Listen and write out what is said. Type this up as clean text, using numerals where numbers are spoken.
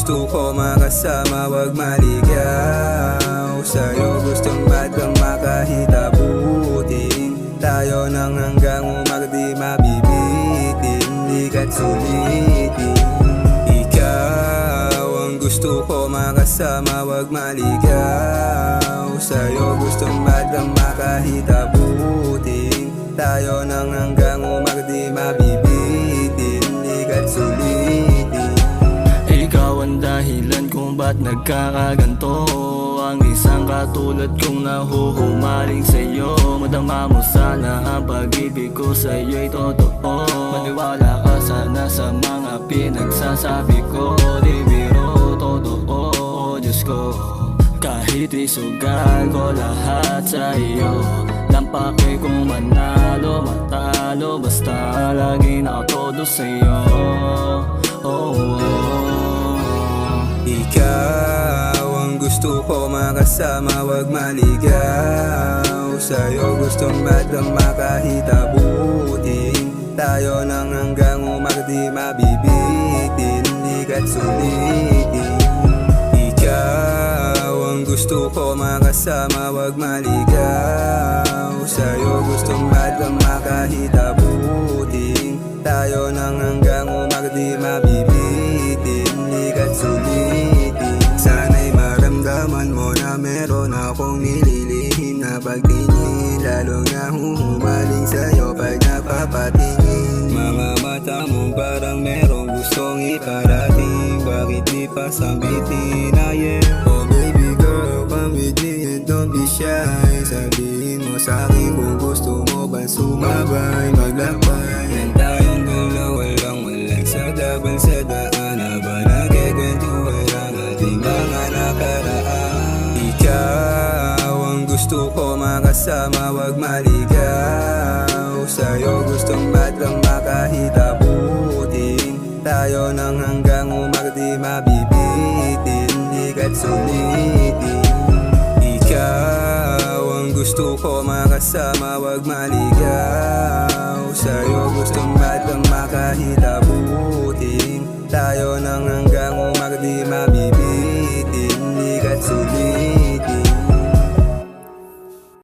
gusto ko makasama, wag maligaw. Sa'yo gustong madama kahit abutin. Tayo nang hanggang umag di mabibitin. Di ka't sulitin. Ikaw ang gusto ko makasama, wag maligaw. Sa'yo gustong madama kahit abutin. Tayo nang hanggang umag di mabibitin. Di ka't sulitin. Ikaw ang dahilan kung ba't nagkakaganto. Ang isang katulad kong nahuhumaling sa'yo. Madama mo sana ang pag-ibig ko sa'yo'y totoo. Maniwala ka sana sa mga pinagsasabi ko. Di biro, totoo, Diyos ko. Kahit isugal ko lahat sa iyo. Lampake kung manalo, matalo. Basta lagi nakatodo sa'yo. Ikaw ang gusto ko makasama, wag maligaw. Sa'yo gustong madama kahit abutin. Tayo nang hanggang umag di mabibitin. Di ka't sulitin. Ikaw ang gusto ko makasama, wag maligaw. Sa'yo gustong madama kahit abutin. Tayo nang hanggang umag di mabibitin. Di ka't sulitin. Sana'y maramdaman mo na meron akong nililihim na pagtingin. Lalo na huhumaling sa'yo pag napapatingin. Mga mata mo parang merong gustong iparating. Bakit di pa sambitin? Oh baby girl, come with me and don't be shy. Sabihin mo sa'kin kung gusto mo ba sumabay, maglakbay. Yan tayong dalawa lang, walang sagabal sa daan. Habang nagkikwentuhan ang ating mga nakaraan. Ikaw ang gusto ko makasama, wag maligaw. Sa'yo gustong madama kahit abutin. Tayo nang hanggang umag di mabibitin. Di ka't sulitin. Ikaw ang gusto ko makasama, wag maligaw. Sa'yo gustong madama kahit abutin. Tayo nang hanggang umag di mabibitin.